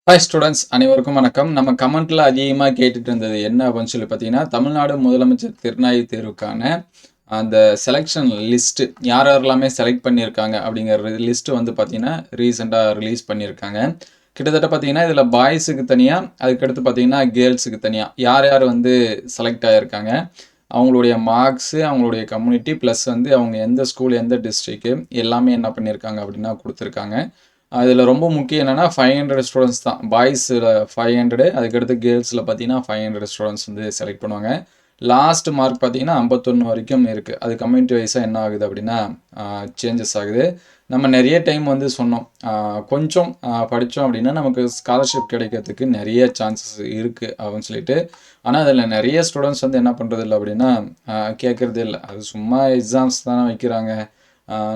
Hi students அனைவருக்கும் வணக்கம். நம்ம கமெண்ட்ல அதிகமாக கேட்டுட்டு இருந்தது என்ன அப்படின்னு சொல்லி பார்த்தீங்கன்னா, தமிழ்நாடு முதலமைச்சர் திறனாய்வு தேர்வுக்கான அந்த செலெக்ஷன் லிஸ்ட்டு யார் யாரெல்லாமே செலக்ட் பண்ணியிருக்காங்க அப்படிங்கிற லிஸ்ட்டு வந்து பார்த்தீங்கன்னா ரீசெண்டாக ரிலீஸ் பண்ணியிருக்காங்க. கிட்டத்தட்ட பார்த்தீங்கன்னா இதில் பாய்ஸுக்கு தனியாக, அதுக்கடுத்து பார்த்தீங்கன்னா கேர்ள்ஸுக்கு தனியாக யார் யார் வந்து செலக்ட் ஆகியிருக்காங்க, அவங்களுடைய மார்க்ஸு, அவங்களுடைய கம்யூனிட்டி ப்ளஸ் வந்து அவங்க எந்த ஸ்கூல் எந்த டிஸ்ட்ரிக்ட்டு எல்லாமே என்ன பண்ணியிருக்காங்க அப்படின்னா கொடுத்துருக்காங்க. அதில் ரொம்ப முக்கியம் என்னென்னா 500 ஸ்டூடெண்ட்ஸ் தான். பாய்ஸில் 500, அதுக்கடுத்து கேர்ள்ஸில் பார்த்தீங்கன்னா 500 ஸ்டூடெண்ட்ஸ் வந்து செலக்ட் பண்ணுவாங்க. லாஸ்ட் மார்க் பார்த்தீங்கன்னா 51 வரைக்கும் இருக்குது. அது கம்யூனிட்டி வைஸாக என்ன ஆகுது அப்படின்னா சேஞ்சஸ் ஆகுது. நம்ம நிறைய டைம் வந்து சொன்னோம், கொஞ்சம் படித்தோம் அப்படின்னா நமக்கு ஸ்காலர்ஷிப் கிடைக்கிறதுக்கு நிறைய சான்சஸ் இருக்குது அப்படின்னு சொல்லிட்டு. ஆனால் அதில் நிறைய ஸ்டூடெண்ட்ஸ் வந்து என்ன பண்ணுறது இல்லை அப்படின்னா கேட்குறதே இல்லை. அது சும்மா எக்ஸாம்ஸ் தானே வைக்கிறாங்க,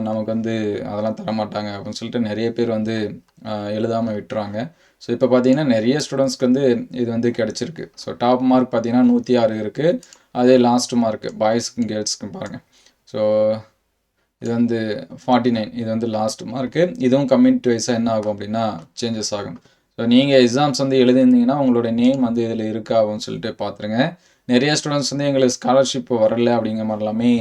நமக்கு வந்து அதெல்லாம் தரமாட்டாங்க அப்படின்னு சொல்லிட்டு நிறைய பேர் வந்து எழுதாமல் விட்டுறாங்க. ஸோ இப்போ பார்த்தீங்கன்னா நிறைய ஸ்டூடெண்ட்ஸ்க்கு வந்து இது வந்து கிடச்சிருக்கு. ஸோ டாப் மார்க் பார்த்தீங்கன்னா 106 இருக்குது. அதே லாஸ்ட் மார்க்கு பாய்ஸ்க்கும் கேர்ள்ஸ்க்கும் பாருங்கள். ஸோ இது வந்து 49, இது வந்து லாஸ்ட் மார்க்கு. இதுவும் கம்யூனிட்டி வைஸாக என்ன ஆகும் அப்படின்னா சேஞ்சஸ் ஆகும். ஸோ நீங்கள் எக்ஸாம்ஸ் வந்து எழுதியிருந்தீங்கன்னா உங்களோட நேம் வந்து இதில் இருக்கா அப்படின்னு சொல்லிட்டு பார்த்துருங்க. நிறைய ஸ்டூடெண்ட்ஸ் வந்து எங்களுக்கு ஸ்காலர்ஷிப் வரல அப்படிங்கிற மாதிரிலாமே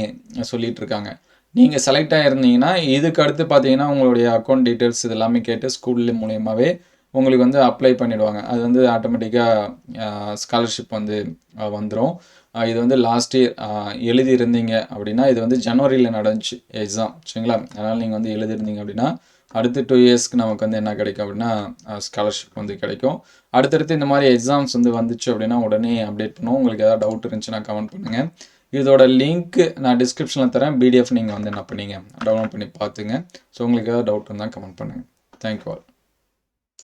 சொல்லிகிட்டு இருக்காங்க. நீங்கள் செலக்ட் ஆகிருந்தீங்கன்னா இதுக்கு அடுத்து பார்த்தீங்கன்னா உங்களுடைய அக்கௌண்ட் டீட்டெயில்ஸ் இது எல்லாமே கேட்டு ஸ்கூல் மூலியமாகவே உங்களுக்கு வந்து அப்ளை பண்ணிவிடுவாங்க. அது வந்து ஆட்டோமேட்டிக்காக ஸ்காலர்ஷிப் வந்து வந்துடும். இது வந்து லாஸ்ட் இயர் எழுதியிருந்தீங்க அப்படின்னா இது வந்து ஜனவரியில் நடந்துச்சு எக்ஸாம், சரிங்களா? அதனால் நீங்கள் வந்து எழுதியிருந்தீங்க அப்படின்னா அடுத்து 2 இயர்ஸ்க்கு நமக்கு வந்து என்ன கிடைக்கும் அப்படின்னா ஸ்காலர்ஷிப் வந்து கிடைக்கும். அடுத்தடுத்து இந்த மாதிரி எக்ஸாம்ஸ் வந்து வந்துச்சு அப்படின்னா உடனே அப்டேட் பண்ணுவோம். உங்களுக்கு ஏதாவது டவுட் இருந்துச்சுன்னா கமெண்ட் பண்ணுங்கள். இதோட லிங்க் நான் டிஸ்கிரிப்ஷனில் தரேன். பிடிஎஃப் நீங்கள் வந்து என்ன பண்ணீங்க டவுன்லோட் பண்ணி பார்த்துங்க. ஸோ உங்களுக்கு ஏதாவது டவுட் இருந்தால் கமெண்ட் பண்ணுங்கள். Thank you all.